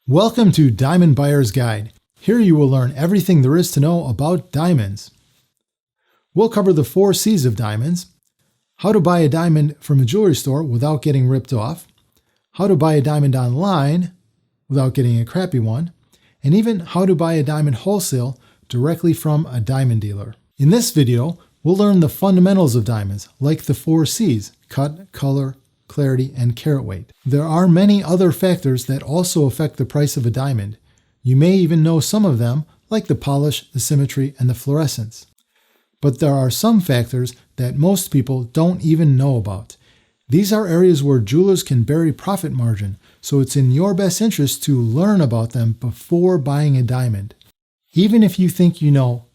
Welcome to Diamond Buyer's Guide. Here you will learn everything there is to know about diamonds. We'll cover the 4 C's of diamonds, how to buy a diamond from a jewelry store without getting ripped off, how to buy a diamond online without getting a crappy one, and even how to buy a diamond wholesale directly from a diamond dealer. In this video, we'll learn the fundamentals of diamonds, like the 4 C's: cut, color, clarity, and carat weight. There are many other factors that also affect the price of a diamond. You may even know some of them, like the polish, the symmetry, and the fluorescence. But there are some factors that most people don't even know about. These are areas where jewelers can bury profit margin, so it's in your best interest to learn about them before buying a diamond. Even if you think you know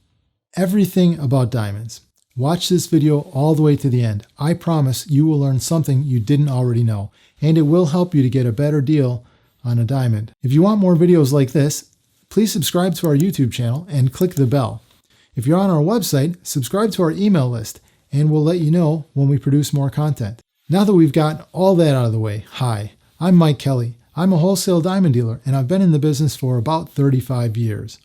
everything about diamonds, watch this video all the way to the end. I promise you will learn something you didn't already know, and it will help you to get a better deal on a diamond. If you want more videos like this, please subscribe to our YouTube channel and click the bell. If you're on our website, subscribe to our email list, and we'll let you know when we produce more content. Now that we've got all that out of the way, hi, I'm Mike Kelly. I'm a wholesale diamond dealer, and I've been in the business for about 35 years.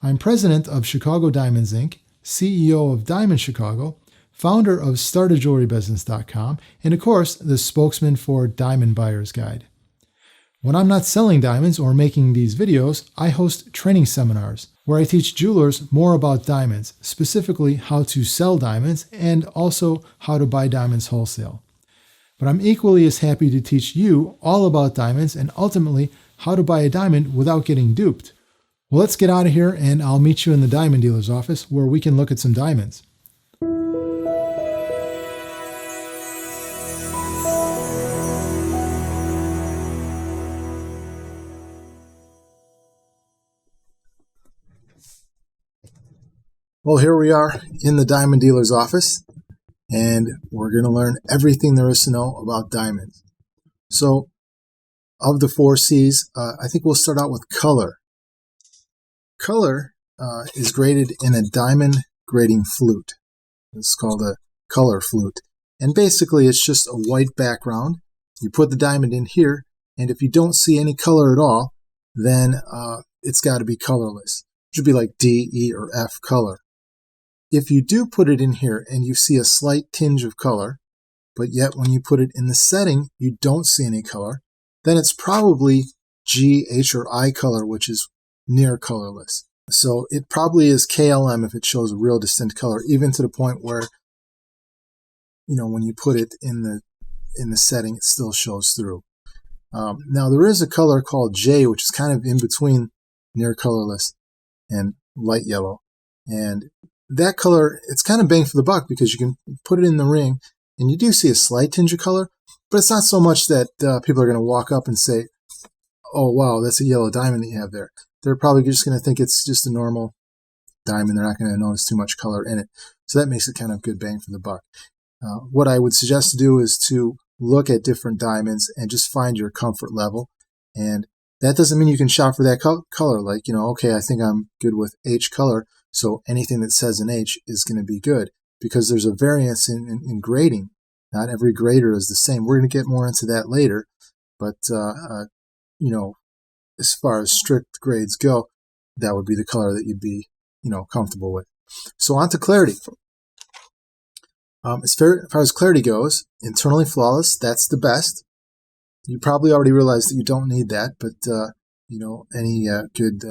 I'm president of Chicago Diamonds, Inc., CEO of Diamond Chicago, founder of StartAJewelryBusiness.com, and of course, the spokesman for Diamond Buyer's Guide. When I'm not selling diamonds or making these videos, I host training seminars where I teach jewelers more about diamonds, specifically how to sell diamonds and also how to buy diamonds wholesale. But I'm equally as happy to teach you all about diamonds and ultimately how to buy a diamond without getting duped. Well, let's get out of here and I'll meet you in the diamond dealer's office where we can look at some diamonds. Well, here we are in the diamond dealer's office, and we're going to learn everything there is to know about diamonds. So, of the 4 C's, I think we'll start out with color. Color is graded in a diamond grading flute. It's called a color flute. And basically, it's just a white background. You put the diamond in here, and if you don't see any color at all, then it's got to be colorless. It should be like D, E, or F color. If you do put it in here and you see a slight tinge of color, but yet when you put it in the setting, you don't see any color, then it's probably G, H, or I color, which is near colorless. So it probably is KLM if it shows a real distinct color, even to the point where, when you put it in the setting, it still shows through. Now there is a color called J, which is kind of in between near colorless and light yellow. And that color, it's kind of bang for the buck because you can put it in the ring and you do see a slight tinge of color, but it's not so much that people are going to walk up and say, oh, wow, that's a yellow diamond that you have there. They're probably just going to think it's just a normal diamond. They're not going to notice too much color in it. So that makes it kind of good bang for the buck. What I would suggest to do is to look at different diamonds and just find your comfort level. And that doesn't mean you can shop for that color. Like, okay, I think I'm good with H color, so anything that says an H is going to be good, because there's a variance in grading. Not every grader is the same. We're going to get more into that later. But, as far as strict grades go, that would be the color that you'd be, comfortable with. So on to clarity. As far as clarity goes, internally flawless, that's the best. You probably already realize that you don't need that, but, any good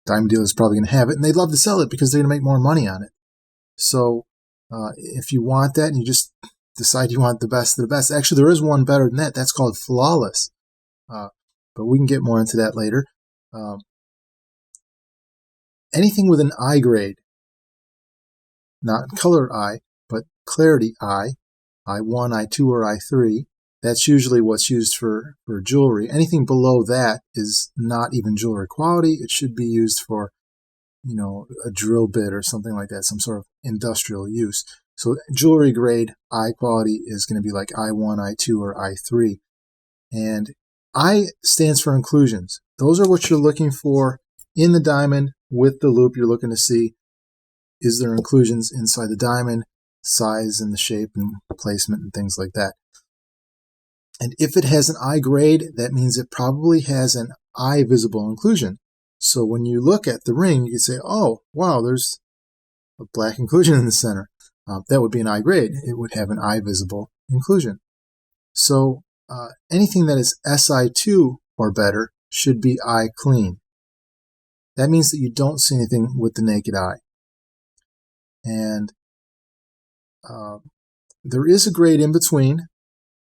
diamond dealer is probably going to have it, and they'd love to sell it because they're going to make more money on it. So if you want that and you just decide you want the best of the best, actually there is one better than that. That's called flawless. But we can get more into that later. Anything with an I grade, not color I, but clarity I, I1, I2, or I3, that's usually what's used for jewelry. Anything below that is not even jewelry quality. It should be used for, a drill bit or something like that, some sort of industrial use. So jewelry grade I quality is going to be like I1, I2, or I3. And I stands for inclusions. Those are what you're looking for in the diamond with the loupe. You're looking to see, is there inclusions inside the diamond, size and the shape and placement and things like that. And if it has an I grade, that means it probably has an eye visible inclusion. So when you look at the ring, you can say, oh, wow, there's a black inclusion in the center. That would be an eye grade. It would have an eye visible inclusion. So anything that is SI2 or better should be eye clean. That means that you don't see anything with the naked eye. And there is a grade in between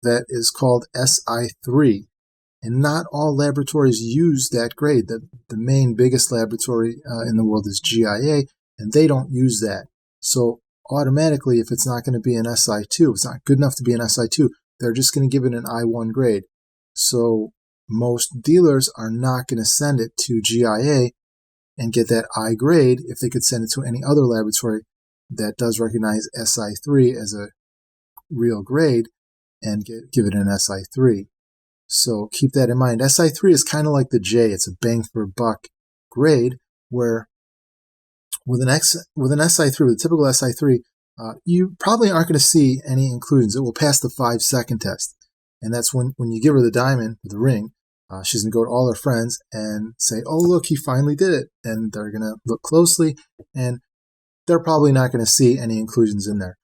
that is called SI3. And not all laboratories use that grade. The main biggest laboratory in the world is GIA, and they don't use that. So automatically, if it's not going to be an SI2, it's not good enough to be an SI2, they're just going to give it an I1 grade. So most dealers are not going to send it to GIA and get that I grade if they could send it to any other laboratory that does recognize SI3 as a real grade and give it an SI3. So keep that in mind. SI3 is kind of like the J. It's a bang for buck grade where with an SI3, with a typical SI3, you probably aren't going to see any inclusions. It will pass the 5-second test. And that's when you give her the diamond, the ring, she's going to go to all her friends and say, oh, look, he finally did it. And they're going to look closely, and they're probably not going to see any inclusions in there.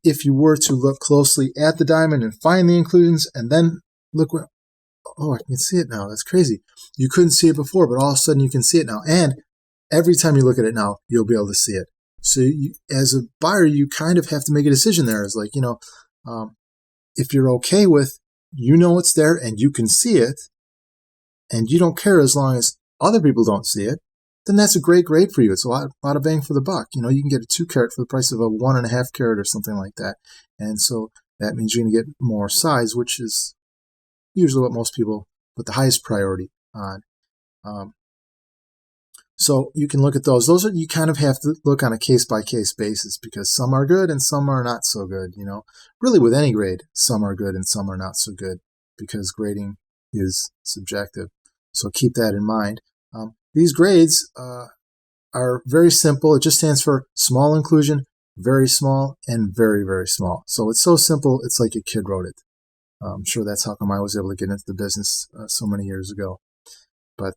If you were to look closely at the diamond and find the inclusions and then look what, oh, I can see it now. That's crazy. You couldn't see it before, but all of a sudden you can see it now. And every time you look at it now, you'll be able to see it. So you, as a buyer, you kind of have to make a decision there. It's like, if you're okay with, it's there and you can see it, and you don't care as long as other people don't see it, then that's a great grade for you. It's a lot of bang for the buck. You can get a 2 carat for the price of a 1.5 carat or something like that. And so that means you're going to get more size, which is usually what most people put the highest priority on. So you can look at those. Those are, you kind of have to look on a case-by-case basis because some are good and some are not so good. Really with any grade, some are good and some are not so good because grading is subjective. So keep that in mind. These grades are very simple. It just stands for small inclusion, very small, and very, very small. So it's so simple, it's like a kid wrote it. I'm sure that's how come I was able to get into the business so many years ago. But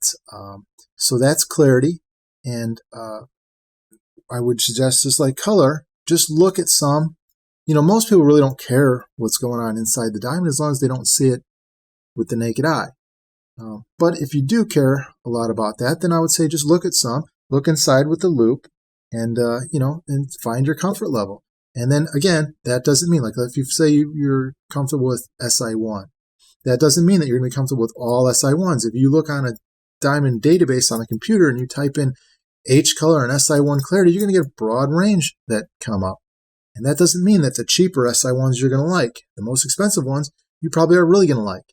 so that's clarity, and I would suggest, just like color, just look at some. Most people really don't care what's going on inside the diamond as long as they don't see it with the naked eye. But if you do care a lot about that, then I would say just look at some, look inside with the loupe, and and find your comfort level. And then again, that doesn't mean, like if you say you're comfortable with SI1, that doesn't mean that you're going to be comfortable with all SI1s. If you look on a diamond database on a computer and you type in H color and SI1 clarity, you're going to get a broad range that come up. And that doesn't mean that the cheaper SI1s you're going to like. The most expensive ones you probably are really going to like.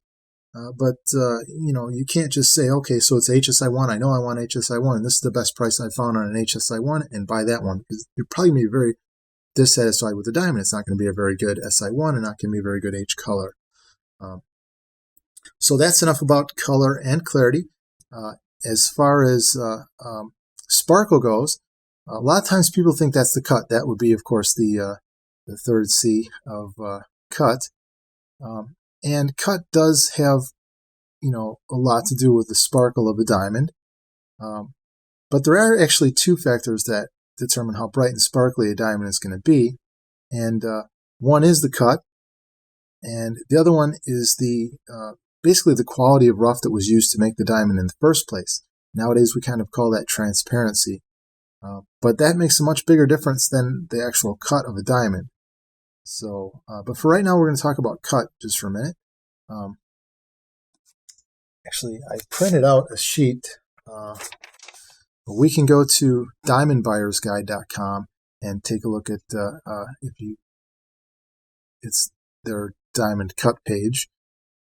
But you can't just say, okay, so it's HSI1. I know I want HSI1, and this is the best price I found on an HSI1, and buy that one. Because you're probably going to be very dissatisfied with the diamond. It's not going to be a very good SI1 and not going to be a very good H color. So that's enough about color and clarity. As far as sparkle goes, a lot of times people think that's the cut. That would be, of course, the third C of cut. And cut does have, a lot to do with the sparkle of a diamond. But there are actually 2 factors that determine how bright and sparkly a diamond is going to be. And one is the cut, and the other one is basically the quality of rough that was used to make the diamond in the first place. Nowadays, we kind of call that transparency. But that makes a much bigger difference than the actual cut of a diamond. So, but for right now, we're going to talk about cut just for a minute. Actually, I printed out a sheet. We can go to diamondbuyersguide.com and take a look at it's their diamond cut page.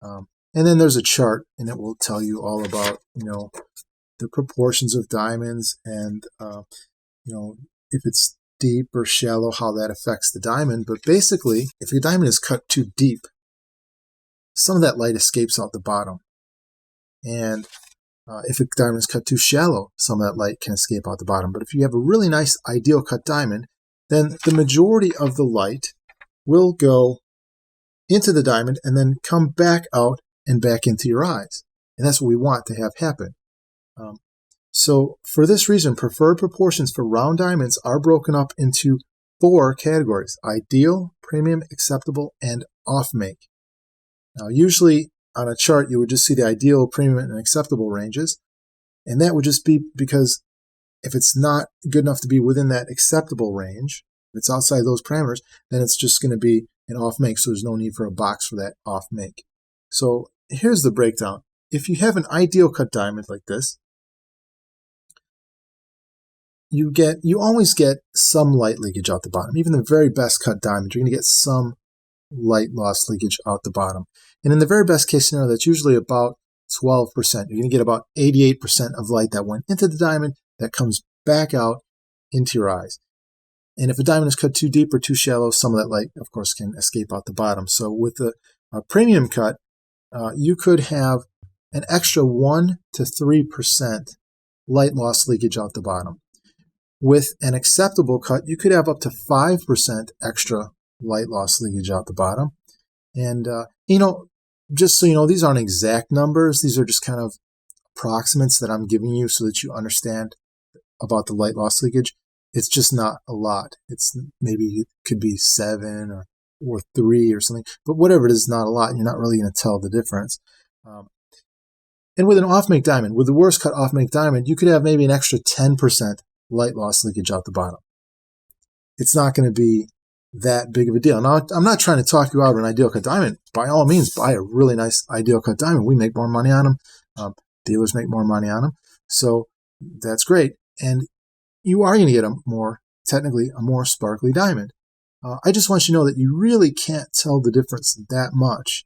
And then there's a chart, and it will tell you all about, the proportions of diamonds and, if it's deep or shallow, how that affects the diamond. But basically, if your diamond is cut too deep, some of that light escapes out the bottom. And if a diamond is cut too shallow, some of that light can escape out the bottom. But if you have a really nice ideal cut diamond, then the majority of the light will go into the diamond and then come back out and back into your eyes. And that's what we want to have happen. So for this reason, preferred proportions for round diamonds are broken up into 4 categories: ideal, premium, acceptable, and off-make. Now, usually on a chart, you would just see the ideal, premium, and acceptable ranges. And that would just be because if it's not good enough to be within that acceptable range, if it's outside those parameters, then it's just going to be an off-make, so there's no need for a box for that off-make. So here's the breakdown. If you have an ideal cut diamond like this, you always get some light leakage out the bottom. Even the very best cut diamond, you're going to get some light loss leakage out the bottom. And in the very best case scenario, that's usually about 12%. You're going to get about 88% of light that went into the diamond that comes back out into your eyes. And if a diamond is cut too deep or too shallow, some of that light, of course, can escape out the bottom. So with a premium cut, you could have an extra 1 to 3% light loss leakage out the bottom. With an acceptable cut, you could have up to 5% extra light loss leakage out the bottom. And, just so you know, these aren't exact numbers. These are just kind of approximates that I'm giving you so that you understand about the light loss leakage. It's just not a lot. It's maybe it could be 7 or 3 or something. But whatever it is, not a lot. You're not really going to tell the difference. And with an off-make diamond, with the worst cut off-make diamond, you could have maybe an extra 10% light loss leakage out the bottom. It's not going to be that big of a deal. Now, I'm not trying to talk you out of an ideal cut diamond. By all means, buy a really nice ideal cut diamond. We make more money on them. Dealers make more money on them. So that's great. And you are going to get technically a more sparkly diamond. I just want you to know that you really can't tell the difference that much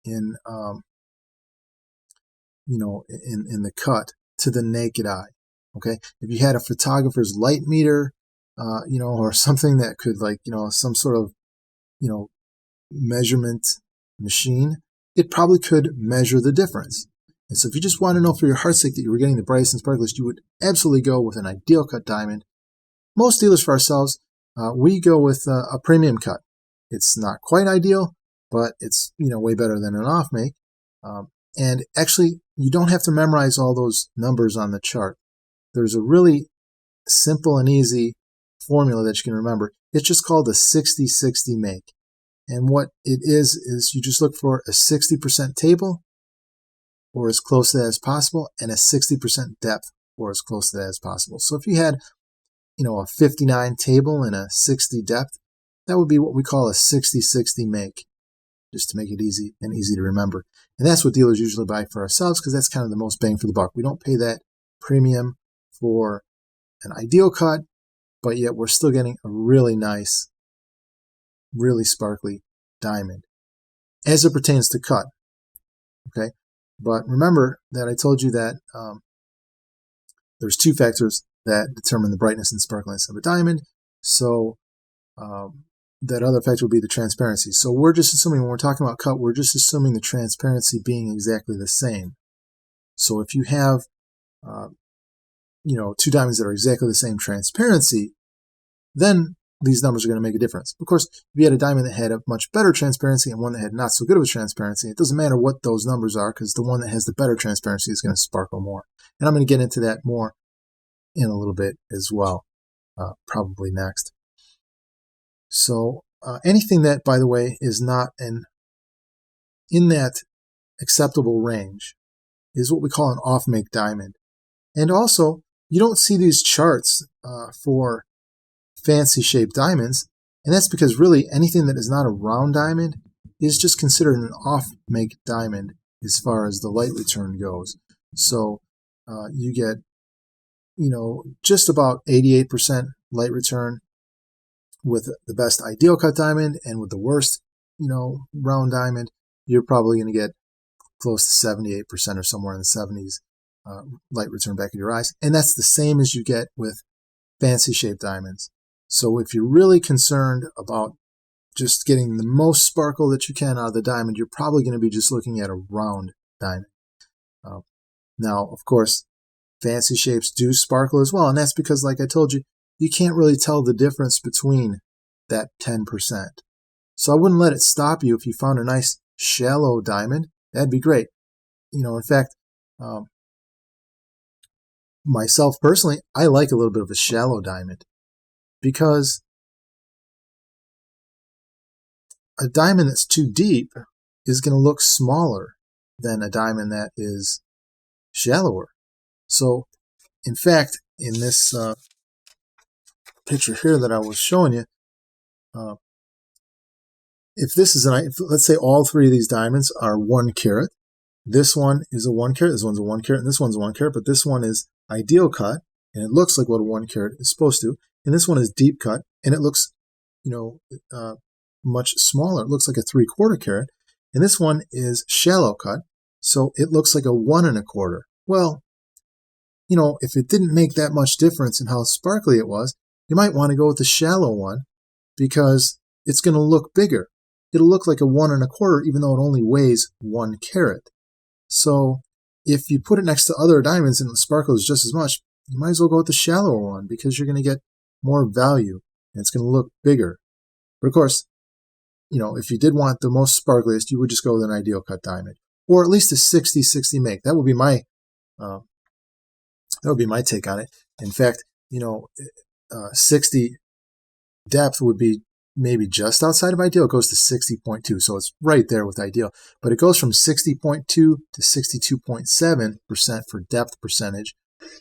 in the cut to the naked eye. Okay, if you had a photographer's light meter, or something that could, some sort of, measurement machine, it probably could measure the difference. And so if you just want to know for your heart's sake that you were getting the brightest and sparkliest, you would absolutely go with an ideal cut diamond. Most dealers, for ourselves, we go with a premium cut. It's not quite ideal, but it's, way better than an off-make. And actually, you don't have to memorize all those numbers on the chart. There's a really simple and easy formula that you can remember. It's just called a 60-60 make. And what it is you just look for a 60% table, or as close to that as possible, and a 60% depth, or as close to that as possible. So if you had, a 59 table and a 60 depth, that would be what we call a 60-60 make, just to make it easy to remember. And that's what dealers usually buy for ourselves, because that's kind of the most bang for the buck. We don't pay that premium for an ideal cut, but yet we're still getting a really nice, really sparkly diamond as it pertains to cut. Okay, but remember that I told you that there's 2 factors that determine the brightness and sparkliness of a diamond. So that other factor would be the transparency. So we're just assuming, when we're talking about cut, we're just assuming the transparency being exactly the same. So if you have 2 diamonds that are exactly the same transparency, then these numbers are going to make a difference. Of course, if you had a diamond that had a much better transparency and one that had not so good of a transparency, it doesn't matter what those numbers are, because the one that has the better transparency is going to sparkle more. And I'm going to get into that more in a little bit as well, probably next. So anything that, by the way, is not in that acceptable range is what we call an off-make diamond. And also, you don't see these charts for fancy shaped diamonds, and that's because really anything that is not a round diamond is just considered an off-make diamond as far as the light return goes. So you get, just about 88% light return with the best ideal cut diamond, and with the worst, round diamond, you're probably going to get close to 78% or somewhere in the 70s light return back in your eyes. And that's the same as you get with fancy shaped diamonds. So if you're really concerned about just getting the most sparkle that you can out of the diamond, you're probably going to be just looking at a round diamond. Now, of course, fancy shapes do sparkle as well, and that's because, like I told you, you can't really tell the difference between that 10%. So I wouldn't let it stop you if you found a nice shallow diamond. That'd be great. In fact, Myself personally, I like a little bit of a shallow diamond because a diamond that's too deep is going to look smaller than a diamond that is shallower. So, in fact, in this picture here that I was showing you, if this is let's say all three of these diamonds are 1 carat. This one is a 1 carat, this one's a 1 carat, and this one's a 1 carat, but this one is ideal cut, and it looks like what a 1 carat is supposed to. And this one is deep cut, and it looks, much smaller. It looks like a 3/4 carat. And this one is shallow cut, so it looks like a 1 1/4. Well, if it didn't make that much difference in how sparkly it was, you might want to go with the shallow one because it's going to look bigger. It'll look like a 1 1/4 even though it only weighs 1 carat. So if you put it next to other diamonds and it sparkles just as much, you might as well go with the shallower one because you're going to get more value and it's going to look bigger. But of course, if you did want the most sparkliest, you would just go with an ideal cut diamond, or at least a 60-60 make. That would be my take on it. In fact, 60 depth would be maybe just outside of ideal. It goes to 60.2, so it's right there with ideal. But it goes from 60.2 to 62.7% for depth percentage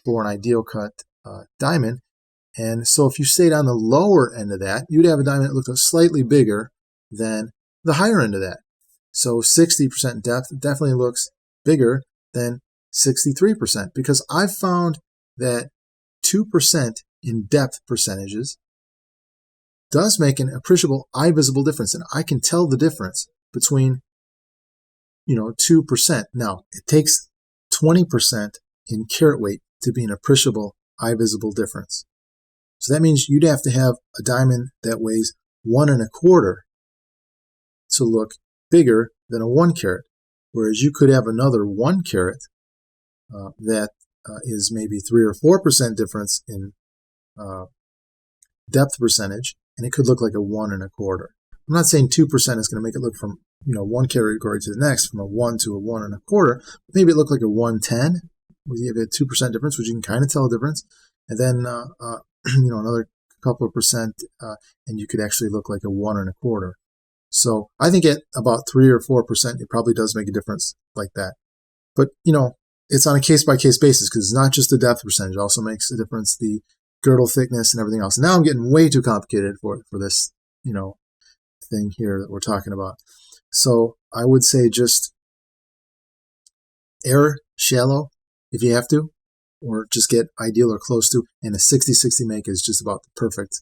for an ideal cut diamond. And so if you stayed on the lower end of that, you'd have a diamond that looked slightly bigger than the higher end of that. So 60% depth definitely looks bigger than 63%, because I've found that 2% in depth percentages does make an appreciable eye visible difference, and I can tell the difference between 2%. Now, it takes 20% in carat weight to be an appreciable eye visible difference. So that means you'd have to have a diamond that weighs 1 1/4 to look bigger than a 1 carat, whereas you could have another 1 carat that is maybe 3 or 4% difference in depth percentage, and it could look like a 1 1/4. I'm not saying 2% is going to make it look from 1 category to the next, from a 1 to a 1 1/4. Maybe it looked like a 110. You have a 2% difference, which you can kind of tell the difference, and then another couple of percent, and you could actually look like a 1 1/4. So I think at about 3 or 4%, it probably does make a difference like that. But it's on a case-by-case basis, because it's not just the depth percentage. It also makes a difference, the girdle thickness and everything else. And now I'm getting way too complicated for this, thing here that we're talking about. So I would say just err shallow if you have to, or just get ideal or close to. And a 60-60 make is just about the perfect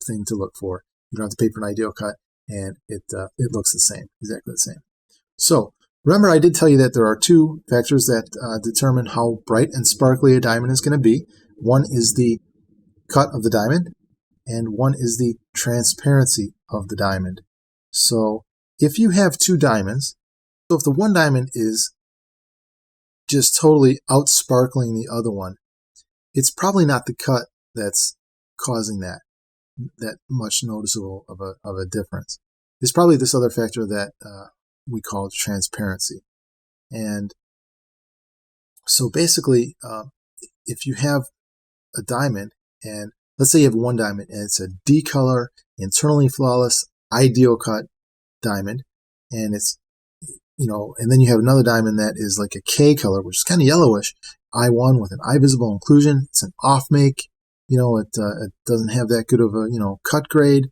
thing to look for. You don't have to pay for an ideal cut, and it looks the same, exactly the same. So remember, I did tell you that there are 2 factors that determine how bright and sparkly a diamond is going to be. One is the cut of the diamond, and one is the transparency of the diamond. So if you have 2 diamonds, so if the one diamond is just totally outsparkling the other one, it's probably not the cut that's causing that much noticeable of a difference. It's probably this other factor that we call transparency. And so basically, if you have a diamond, and let's say you have one diamond and it's a D color, internally flawless, ideal cut diamond, and it's and then you have another diamond that is like a K color, which is kind of yellowish, I1 with an eye visible inclusion. It's an off make. It doesn't have that good of a cut grade.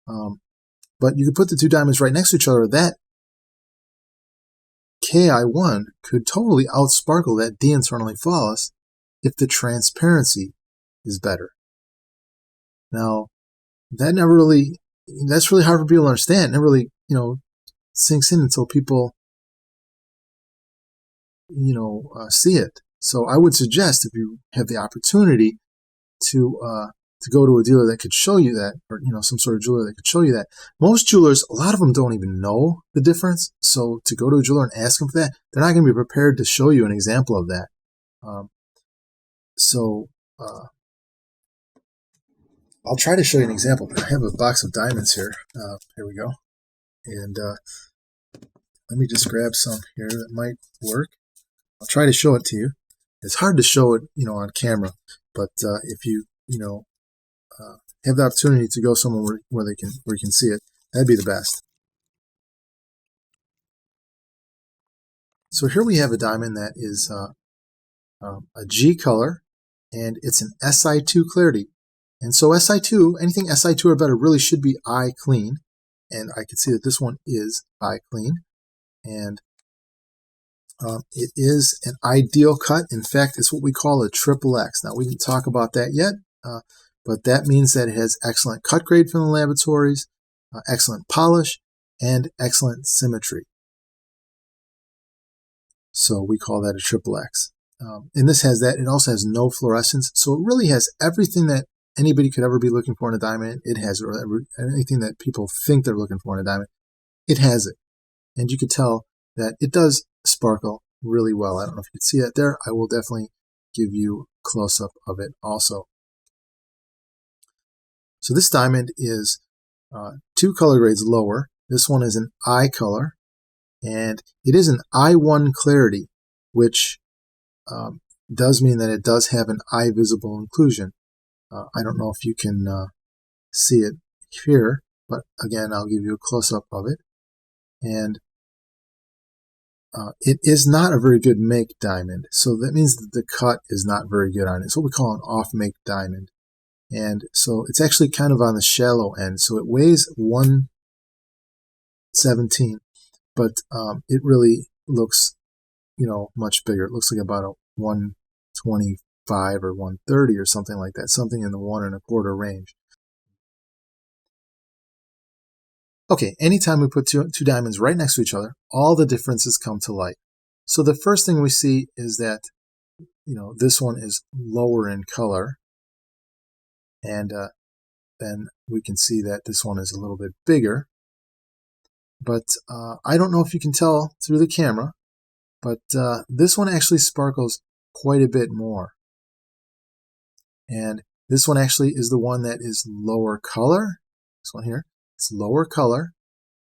But you could put the 2 diamonds right next to each other. That KI1 could totally outsparkle that D internally flawless if the transparency is better. Now, that's really hard for people to understand. It never really, sinks in until people, see it. So I would suggest, if you have the opportunity to go to a dealer that could show you that, or some sort of jeweler that could show you that. Most jewelers, a lot of them don't even know the difference. So to go to a jeweler and ask them for that, they're not going to be prepared to show you an example of that. I'll try to show you an example. I have a box of diamonds here. Here we go. And let me just grab some here that might work. I'll try to show it to you. It's hard to show it, on camera, but if you, have the opportunity to go somewhere where you can see it, that'd be the best. So here we have a diamond that is a G color, and it's an Si2 clarity. And so Si2, anything Si2 or better really should be eye clean. And I can see that this one is eye clean. And it is an ideal cut. In fact, it's what we call a XXX. Now, we didn't talk about that yet, but that means that it has excellent cut grade from the laboratories, excellent polish, and excellent symmetry. So we call that a XXX. And this has that. It also has no fluorescence. So it really has everything that anybody could ever be looking for in a diamond. It has anything that people think they're looking for in a diamond. It has it. And you can tell that it does sparkle really well. I don't know if you can see that there. I will definitely give you a close-up of it also. So this diamond is 2 color grades lower. This one is an eye color, and it is an I1 clarity, which does mean that it does have an eye visible inclusion. I don't know if you can see it here, but again, I'll give you a close-up of it. And it is not a very good make diamond, so that means that the cut is not very good on it. It's what we call an off-make diamond. And so it's actually kind of on the shallow end. So it weighs 117, but it really looks, much bigger. It looks like about a 125 or 130 or something like that, something in the 1 1/4 range. Okay, anytime we put two diamonds right next to each other, all the differences come to light. So the first thing we see is that, this one is lower in color, and then we can see that this one is a little bit bigger. But I don't know if you can tell through the camera, but this one actually sparkles quite a bit more. And this one actually is the one that is lower color. This one here, it's lower color,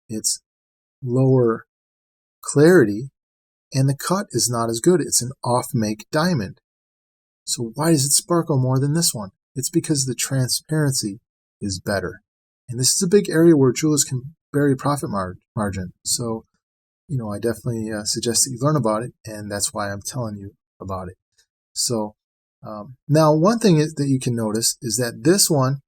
it's lower clarity, and the cut is not as good. It's an off-make diamond. So why does it sparkle more than this one? It's because the transparency is better. And this is a big area where jewelers can bury profit margin. So, I definitely suggest that you learn about it, and that's why I'm telling you about it. So now one thing that you can notice is that this one,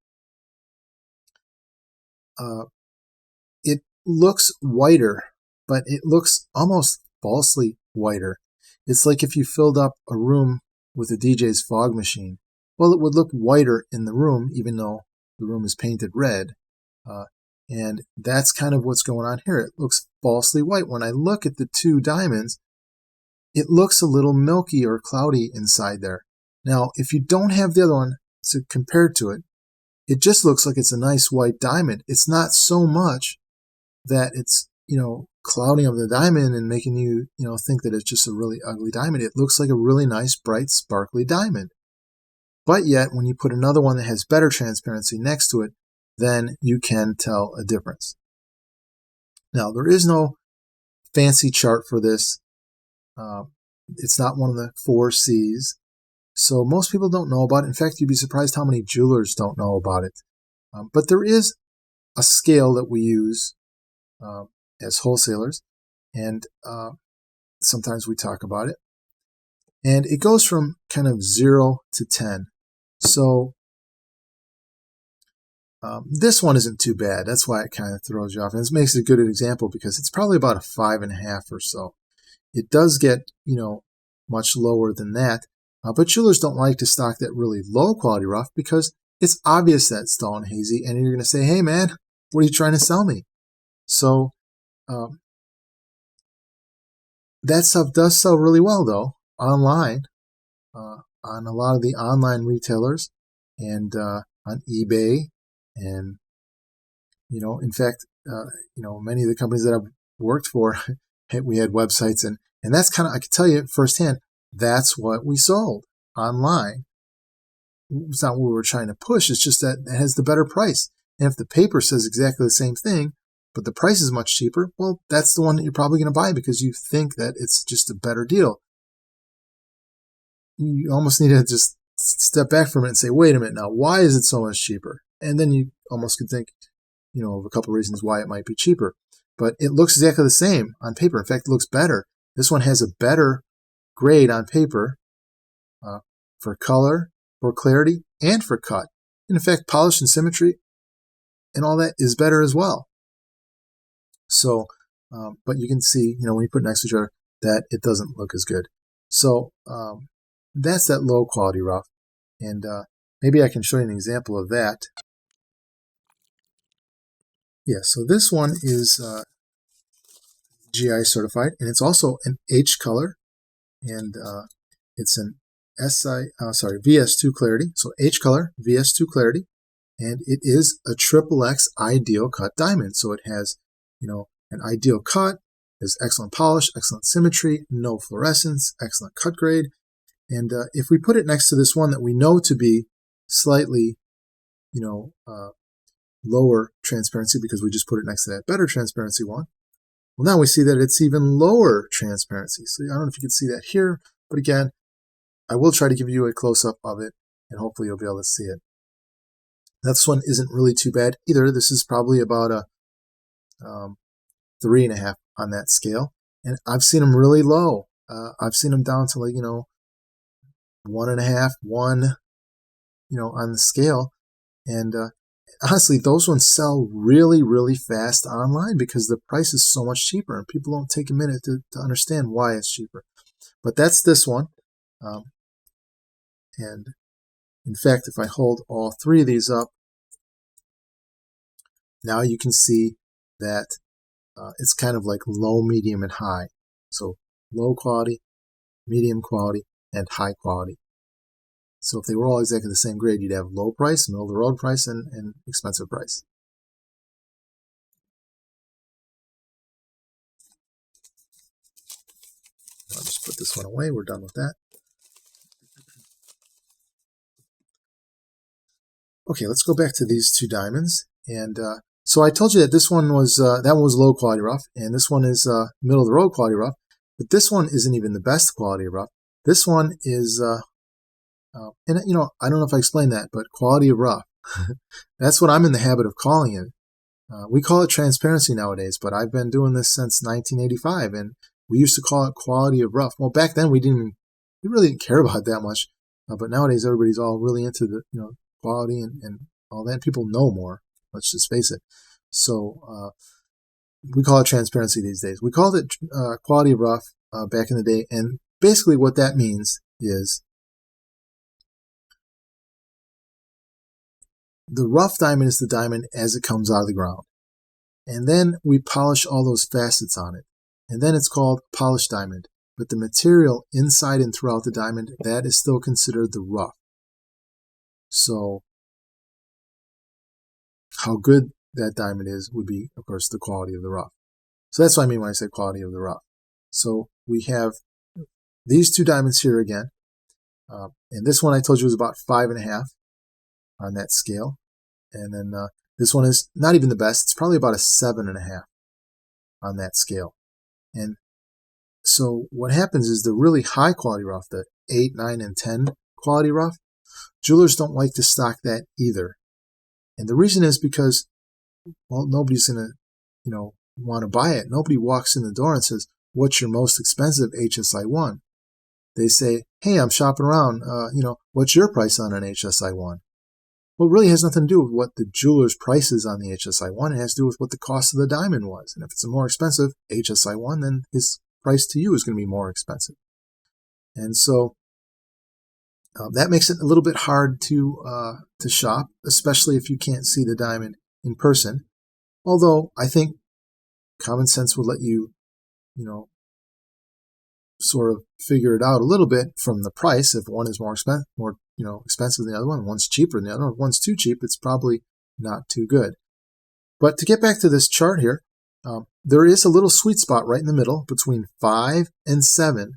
it looks whiter, but it looks almost falsely whiter. It's like if you filled up a room with a DJ's fog machine. Well, it would look whiter in the room, even though the room is painted red. And that's kind of what's going on here. It looks falsely white. When I look at the two diamonds, it looks a little milky or cloudy inside there. Now, if you don't have the other one to compare to it, it just looks like it's a nice white diamond. It's not so much that it's, clouding up the diamond and making you, think that it's just a really ugly diamond. It looks like a really nice, bright, sparkly diamond. But yet, when you put another one that has better transparency next to it, then you can tell a difference. Now, there is no fancy chart for this. It's not one of the 4Cs. So most people don't know about it. In fact, you'd be surprised how many jewelers don't know about it. But there is a scale that we use as wholesalers, and sometimes we talk about it. And it goes from kind of 0 to 10. So this one isn't too bad. That's why it kind of throws you off. And this makes it a good example because it's probably about a 5.5 or so. It does get, much lower than that. But jewelers don't like to stock that really low quality rough because it's obvious that it's dull and hazy. And you're going to say, hey, man, what are you trying to sell me? So that stuff does sell really well, though, online, on a lot of the online retailers and on eBay. And, in fact, many of the companies that I've worked for, we had websites, and that's kind of, I can tell you firsthand, that's what we sold online. It's not what we were trying to push. It's just that it has the better price. And if the paper says exactly the same thing, but the price is much cheaper, well, that's the one that you're probably going to buy because you think that it's just a better deal. you almost need to just step back from it and say, wait a minute now, why is it so much cheaper? And then you almost could think, of a couple of reasons why it might be cheaper. But it looks exactly the same on paper. In fact, it looks better. This one has a better grade on paper for color, for clarity, and for cut. And in fact, polish and symmetry and all that is better as well. So, but you can see, when you put it next to each other, that it doesn't look as good. So that's that low quality rough. And maybe I can show you an example of that. Yeah, so this one is GIA certified, and it's also an H color, and it's an VS2 clarity. So H color, VS2 clarity, and it is a XXX ideal cut diamond. So it has, an ideal cut, has excellent polish, excellent symmetry, no fluorescence, excellent cut grade. And if we put it next to this one that we know to be slightly, lower transparency because we just put it next to that better transparency one, well, now we see that it's even lower transparency. So I don't know if you can see that here, but again, I will try to give you a close-up of it, and hopefully you'll be able to see it. This one isn't really too bad either. This is probably about a 3.5 on that scale, and I've seen them really low. I've seen them down to 1.5, 1, on the scale, and honestly, those ones sell really, really fast online because the price is so much cheaper, and people don't take a minute to understand why it's cheaper. But that's this one. And in fact, if I hold all three of these up, now you can see that it's kind of like low, medium, and high. So low quality, medium quality, and high quality. So if they were all exactly the same grade, you'd have low price, middle of the road price, and expensive price. I'll just put this one away. We're done with that. Okay, let's go back to these two diamonds. And so I told you that this one was low quality rough, and this one is middle of the road quality rough. But this one isn't even the best quality rough. This one is and I don't know if I explained that, but quality of rough. That's what I'm in the habit of calling it. We call it transparency nowadays, but I've been doing this since 1985, and we used to call it quality of rough. Well, back then we really didn't care about it that much, but nowadays everybody's all really into the quality and all that. People know more. Let's just face it. So we call it transparency these days. We called it quality of rough back in the day, and basically what that means is the rough diamond is the diamond as it comes out of the ground. And then we polish all those facets on it. And then it's called polished diamond. But the material inside and throughout the diamond, that is still considered the rough. So how good that diamond is would be, of course, the quality of the rough. So that's what I mean when I say quality of the rough. So we have these two diamonds here again. And this one I told you was about 5.5. On that scale. And then this one is not even the best. It's probably about a 7.5 on that scale. And so what happens is the really high quality rough, the 8, 9, and 10 quality rough, jewelers don't like to stock that either. And the reason is because, well, nobody's going to, want to buy it. Nobody walks in the door and says, what's your most expensive HSI1? They say, hey, I'm shopping around. What's your price on an HSI1? Well, it really has nothing to do with what the jeweler's price is on the HSI1. It has to do with what the cost of the diamond was. And if it's a more expensive HSI1, then his price to you is going to be more expensive. And so that makes it a little bit hard to shop, especially if you can't see the diamond in person. Although I think common sense would let you, sort of figure it out a little bit from the price. If one is more expensive than the other one, one's cheaper than the other one. If one's too cheap, it's probably not too good. But to get back to this chart here, there is a little sweet spot right in the middle between 5 and 7,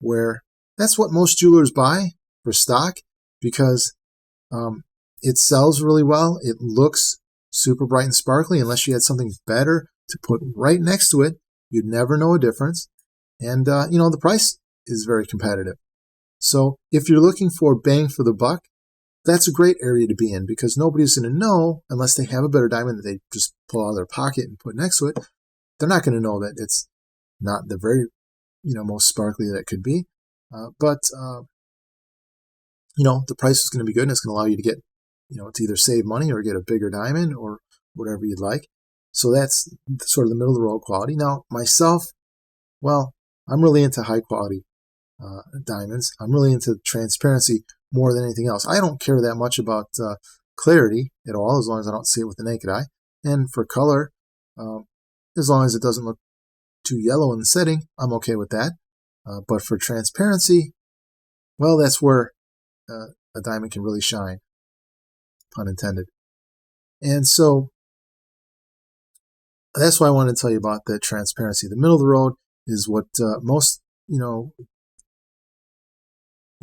where that's what most jewelers buy for stock because it sells really well. It looks super bright and sparkly. Unless you had something better to put right next to it, you'd never know a difference. And, the price is very competitive. So if you're looking for bang for the buck, that's a great area to be in, because nobody's going to know, unless they have a better diamond that they just pull out of their pocket and put next to it. They're not going to know that it's not the very, most sparkly that it could be. But the price is going to be good, and it's going to allow you to get, to either save money or get a bigger diamond or whatever you'd like. So that's sort of the middle of the road quality. Now, myself, well, I'm really into high quality diamonds. I'm really into transparency more than anything else. I don't care that much about clarity at all, as long as I don't see it with the naked eye. And for color, as long as it doesn't look too yellow in the setting, I'm okay with that. But for transparency, well, that's where a diamond can really shine, pun intended. And so that's why I wanted to tell you about the transparency. The middle of the road is what most,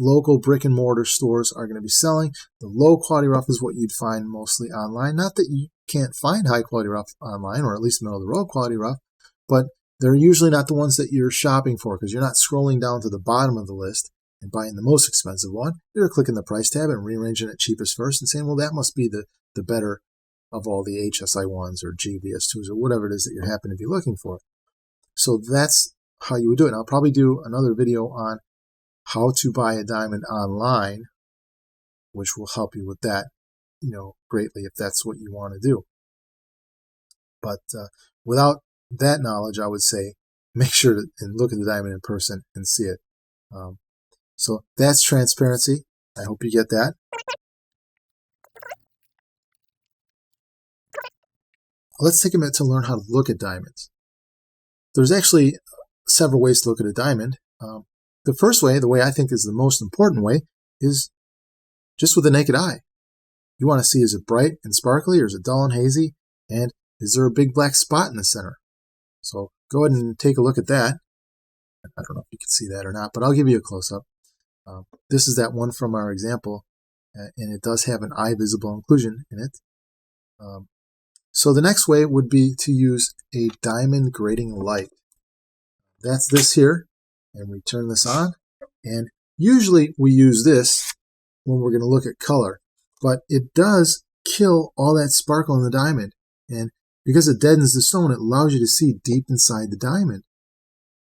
local brick and mortar stores are going to be selling. The low quality rough is what you'd find mostly online. Not that you can't find high quality rough online, or at least middle of the road quality rough, but they're usually not the ones that you're shopping for, because you're not scrolling down to the bottom of the list and buying the most expensive one. You're clicking the price tab and rearranging it cheapest first and saying, well, that must be the better of all the HSI ones or GVS2s or whatever it is that you happen to be looking for. So that's how you would do it. And I'll probably do another video on how to buy a diamond online, which will help you with that, greatly, if that's what you want to do. But without that knowledge, I would say make sure to look at the diamond in person and see it. So that's transparency. I hope you get that. Let's take a minute to learn how to look at diamonds. There's actually several ways to look at a diamond. The first way, the way I think is the most important way, is just with the naked eye. You want to see, is it bright and sparkly, or is it dull and hazy, and is there a big black spot in the center? So go ahead and take a look at that. I don't know if you can see that or not, but I'll give you a close-up. This is that one from our example, and it does have an eye visible inclusion in it. So the next way would be to use a diamond grading light. That's this here, and we turn this on, and usually we use this when we're going to look at color, but it does kill all that sparkle in the diamond, and because it deadens the stone, it allows you to see deep inside the diamond,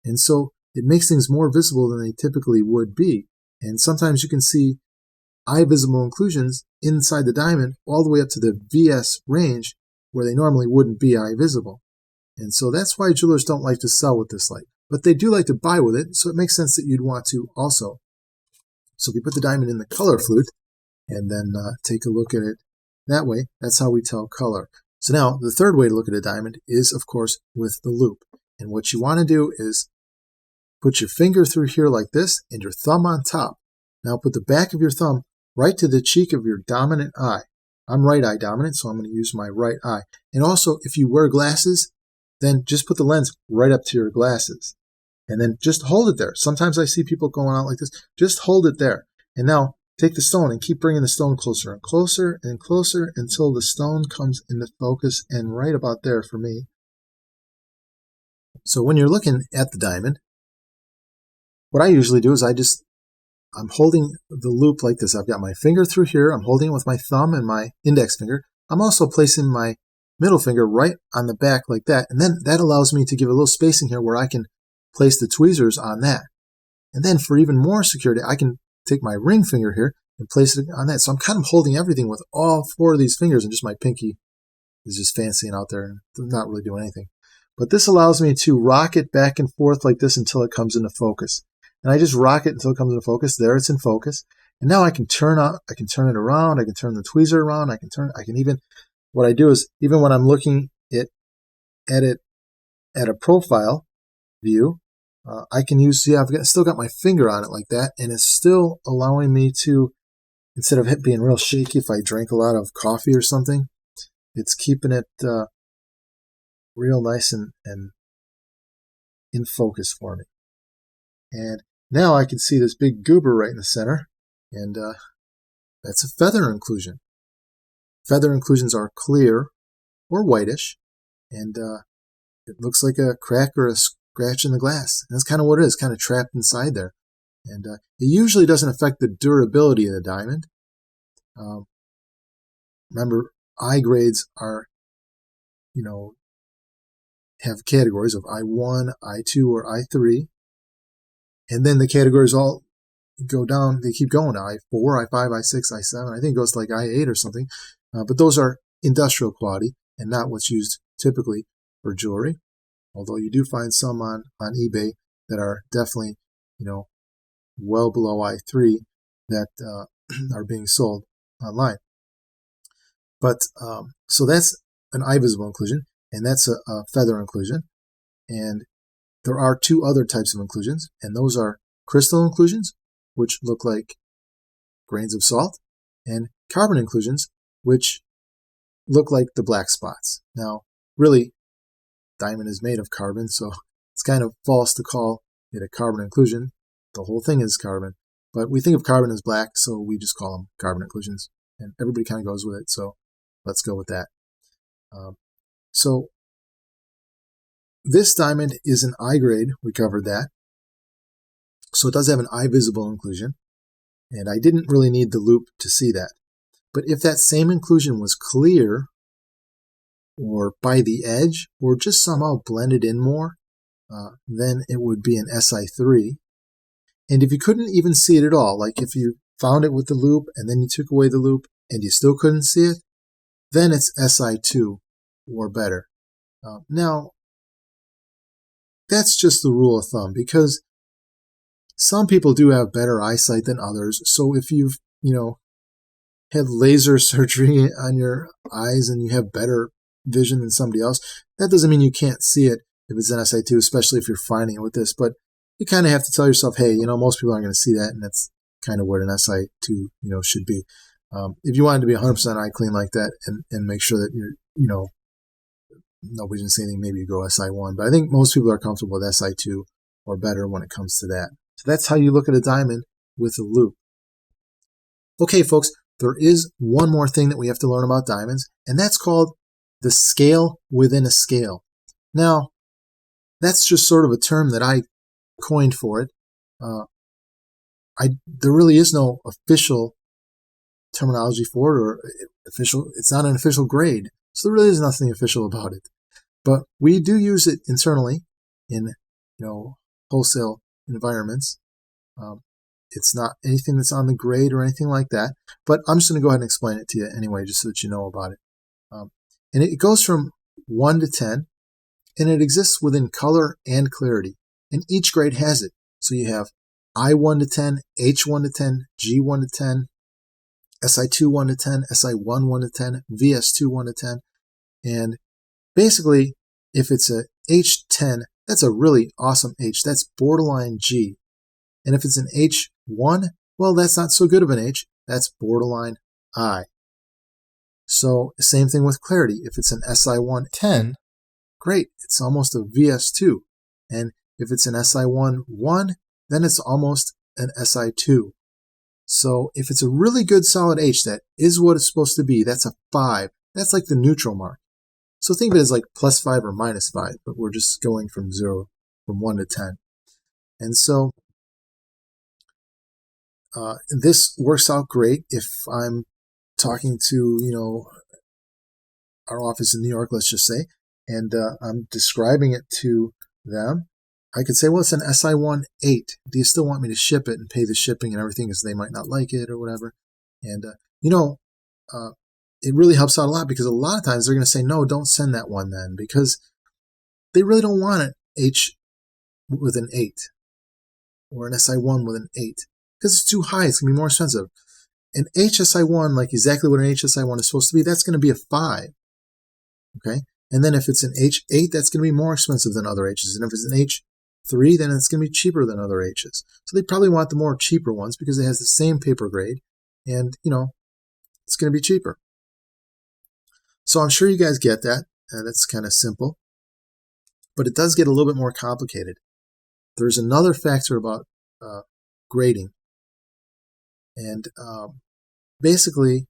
and so it makes things more visible than they typically would be. And sometimes you can see eye visible inclusions inside the diamond all the way up to the VS range, where they normally wouldn't be eye visible. And so that's why jewelers don't like to sell with this light, but they do like to buy with it, so it makes sense that you'd want to also. So we put the diamond in the color flute and then take a look at it that way. That's how we tell color. So now the third way to look at a diamond is, of course, with the loupe. And what you want to do is put your finger through here like this and your thumb on top. Now put the back of your thumb right to the cheek of your dominant eye. I'm right eye dominant, so I'm going to use my right eye. And also, if you wear glasses, then just put the lens right up to your glasses. And then just hold it there. Sometimes I see people going out like this. Just hold it there. And now take the stone and keep bringing the stone closer and closer and closer until the stone comes into focus, and right about there for me. So when you're looking at the diamond, what I usually do is I'm holding the loupe like this. I've got my finger through here. I'm holding it with my thumb and my index finger. I'm also placing my middle finger right on the back like that. And then that allows me to give a little spacing here where I can place the tweezers on that. And then for even more security, I can take my ring finger here and place it on that. So I'm kind of holding everything with all four of these fingers, and just my pinky is just fancying out there and not really doing anything. But this allows me to rock it back and forth like this until it comes into focus. And I just rock it until it comes into focus. There, it's in focus. And now I can turn it around. I can turn the tweezer around. What I do is, even when I'm looking at it at a profile view, I can use, still got my finger on it like that, and it's still allowing me to, instead of it being real shaky if I drank a lot of coffee or something, it's keeping it real nice and in focus for me. And now I can see this big goober right in the center, and that's a feather inclusion. Feather inclusions are clear or whitish, and it looks like a crack or a scratch in the glass. And that's kind of what it is, kind of trapped inside there. And it usually doesn't affect the durability of the diamond. Remember, I grades are, have categories of I1, I2, or I3. And then the categories all go down, they keep going, I4, I5, I6, I7. I think it goes to like I8 or something. But those are industrial quality and not what's used typically for jewelry. Although you do find some on eBay that are definitely, well below I3 that are being sold online. But so that's an eye visible inclusion, and that's a feather inclusion. And there are two other types of inclusions, and those are crystal inclusions, which look like grains of salt, and carbon inclusions, which look like the black spots. Now, really, diamond is made of carbon, so it's kind of false to call it a carbon inclusion. The whole thing is carbon, but we think of carbon as black, so we just call them carbon inclusions, and everybody kind of goes with it, so let's go with that. So this diamond is an I grade, we covered that, so it does have an eye visible inclusion, and I didn't really need the loupe to see that. But if that same inclusion was clear, or by the edge, or just somehow blended in more, then it would be an SI3. And if you couldn't even see it at all, like if you found it with the loupe and then you took away the loupe and you still couldn't see it, then it's SI2 or better. Now, that's just the rule of thumb, because some people do have better eyesight than others. So if you've, had laser surgery on your eyes and you have better vision than somebody else, that doesn't mean you can't see it if it's an SI2, especially if you're finding it with this. But you kind of have to tell yourself, hey, most people aren't going to see that, and that's kind of what an SI2, should be. If you wanted to be 100% eye clean like that and make sure that you're, nobody's going to say anything, maybe you go SI1. But I think most people are comfortable with SI2 or better when it comes to that. So that's how you look at a diamond with a loupe. Okay, folks, there is one more thing that we have to learn about diamonds, and that's called the scale within a scale. Now, that's just sort of a term that I coined for it. There really is no official terminology for it, or it's not an official grade, so there really is nothing official about it. But we do use it internally in wholesale environments. It's not anything that's on the grade or anything like that, but I'm just going to go ahead and explain it to you anyway, just so that you know about it. And it goes from 1 to 10, and it exists within color and clarity, and each grade has it. So you have I1 to 10, H1 to 10, G1 to 10, SI2 1 to 10, SI1 1 to 10, VS2 1 to 10, and basically, if it's a H10, that's a really awesome H. That's borderline G. And if it's an H1, well, that's not so good of an H. That's borderline I. So same thing with clarity. If it's an SI1 10, great. It's almost a VS2. And if it's an SI1 1, then it's almost an SI2. So if it's a really good solid H, that is what it's supposed to be. That's a 5. That's like the neutral mark. So think of it as like +5 or -5, but we're just going from 1 to 10. And so this works out great if I'm talking to, our office in New York, let's just say, and I'm describing it to them. I could say, well, it's an SI1 8. Do you still want me to ship it and pay the shipping and everything, because they might not like it or whatever? And, it really helps out a lot, because a lot of times they're going to say, no, don't send that one then, because they really don't want an H with an 8 or an SI1 with an 8, because it's too high. It's going to be more expensive. An HSI1, like exactly what an HSI1 is supposed to be, that's going to be a 5. Okay? And then if it's an H8, that's going to be more expensive than other H's. And if it's an H3, then it's going to be cheaper than other H's. So they probably want the more cheaper ones, because it has the same paper grade, and, it's going to be cheaper. So I'm sure you guys get that. That's kind of simple. But it does get a little bit more complicated. There's another factor about grading. And basically,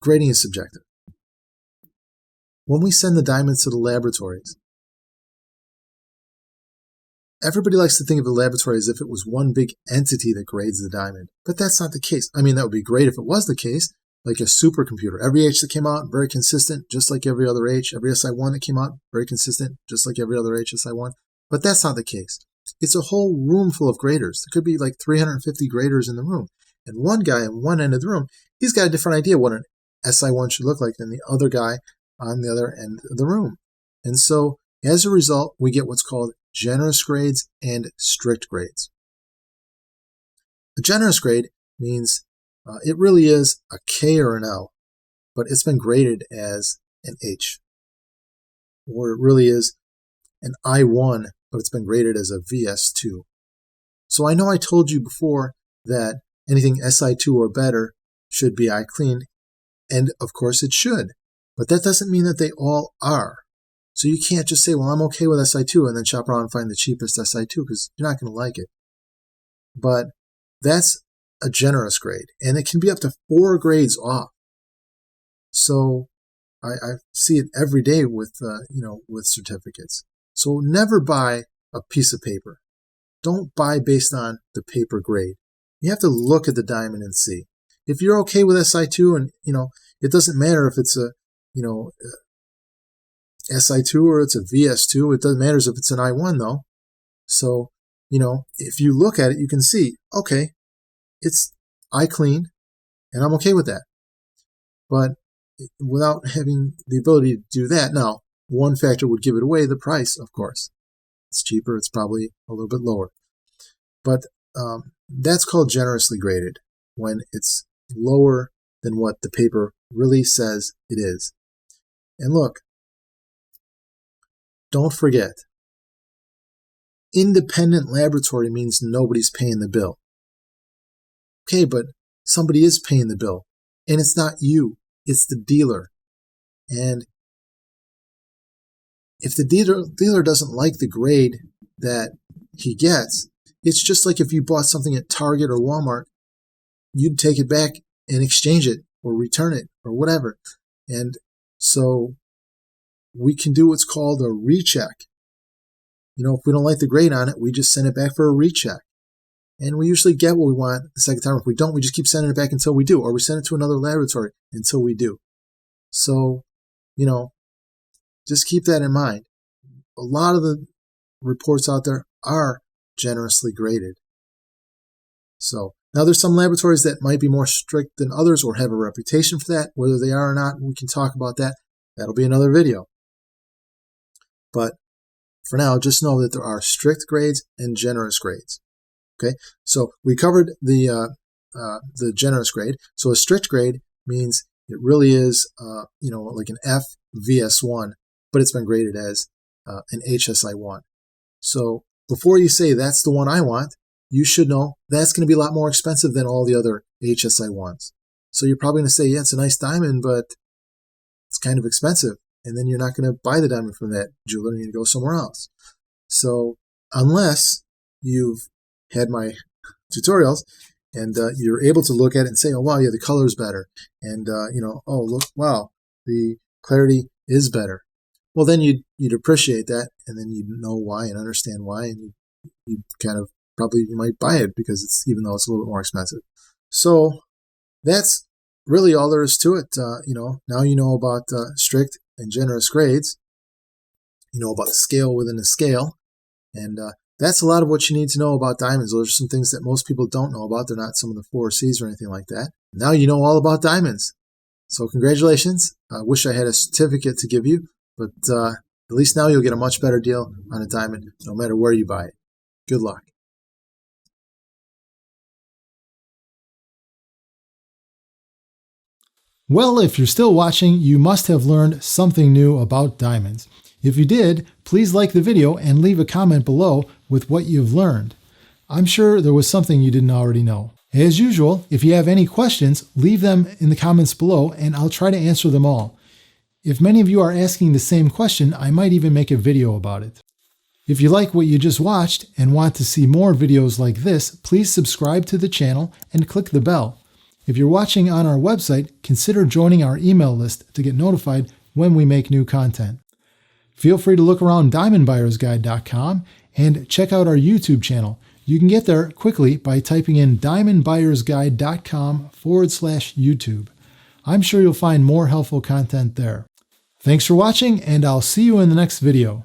grading is subjective. When we send the diamonds to the laboratories, everybody likes to think of the laboratory as if it was one big entity that grades the diamond, but that's not the case. I mean, that would be great if it was the case, like a supercomputer. Every H that came out, very consistent, just like every other H. Every SI1 that came out, very consistent, just like every other H SI1. But that's not the case. It's a whole room full of graders. There could be like 350 graders in the room. And one guy on one end of the room, he's got a different idea what an SI1 should look like than the other guy on the other end of the room. And so, as a result, we get what's called generous grades and strict grades. A generous grade means it really is a K or an L, but it's been graded as an H. Or it really is an I1, but it's been graded as a VS2. So I know I told you before that anything SI2 or better should be I clean, and of course it should, but that doesn't mean that they all are. So you can't just say, well, I'm okay with SI2 and then shop around and find the cheapest SI2 because you're not going to like it. But that's a generous grade, and it can be up to 4 grades off. So I see it every day with with certificates. So never buy a piece of paper. Don't buy based on the paper grade. You have to look at the diamond and see. If you're okay with SI2, and it doesn't matter if it's a SI2 or it's a VS2. It doesn't matter if it's an I1 though. So, if you look at it, you can see, okay, it's I clean, and I'm okay with that. But without having the ability to do that, now, one factor would give it away, the price, of course. It's cheaper, it's probably a little bit lower. But that's called generously graded, when it's lower than what the paper really says it is. And look, don't forget, independent laboratory means nobody's paying the bill. Okay, but somebody is paying the bill, and it's not you, it's the dealer. And if the dealer doesn't like the grade that he gets, it's just like if you bought something at Target or Walmart, you'd take it back and exchange it or return it or whatever. And so we can do what's called a recheck. If we don't like the grade on it, we just send it back for a recheck. And we usually get what we want the second time. If we don't, we just keep sending it back until we do, or we send it to another laboratory until we do. So, just keep that in mind. A lot of the reports out there are generously graded. So, now there's some laboratories that might be more strict than others or have a reputation for that. Whether they are or not, we can talk about that. That'll be another video. But for now, just know that there are strict grades and generous grades. Okay, so we covered the generous grade. So a strict grade means it really is, like an F VS1, but it's been graded as an HSI1. So before you say that's the one I want, you should know that's going to be a lot more expensive than all the other HSI1s. So you're probably going to say, yeah, it's a nice diamond, but it's kind of expensive. And then you're not going to buy the diamond from that jeweler and you go somewhere else. So unless you've had my tutorials and you're able to look at it and say, oh, wow, yeah, the color's better. And, oh, look, wow, the clarity is better. Well, then you'd appreciate that, and then you'd know why and understand why, and you'd kind of you might buy it because even though it's a little bit more expensive. So that's really all there is to it. Now you know about strict and generous grades. You know about the scale within the scale. And that's a lot of what you need to know about diamonds. Those are some things that most people don't know about. They're not some of the 4Cs or anything like that. Now you know all about diamonds. So congratulations. I wish I had a certificate to give you, but at least now you'll get a much better deal on a diamond no matter where you buy it. Good luck. Well, if you're still watching, you must have learned something new about diamonds. If you did, please like the video and leave a comment below with what you've learned. I'm sure there was something you didn't already know. As usual, if you have any questions, leave them in the comments below and I'll try to answer them all. If many of you are asking the same question, I might even make a video about it. If you like what you just watched and want to see more videos like this, please subscribe to the channel and click the bell. If you're watching on our website, consider joining our email list to get notified when we make new content. Feel free to look around diamondbuyersguide.com and check out our YouTube channel. You can get there quickly by typing in diamondbuyersguide.com/YouTube. I'm sure you'll find more helpful content there. Thanks for watching, and I'll see you in the next video.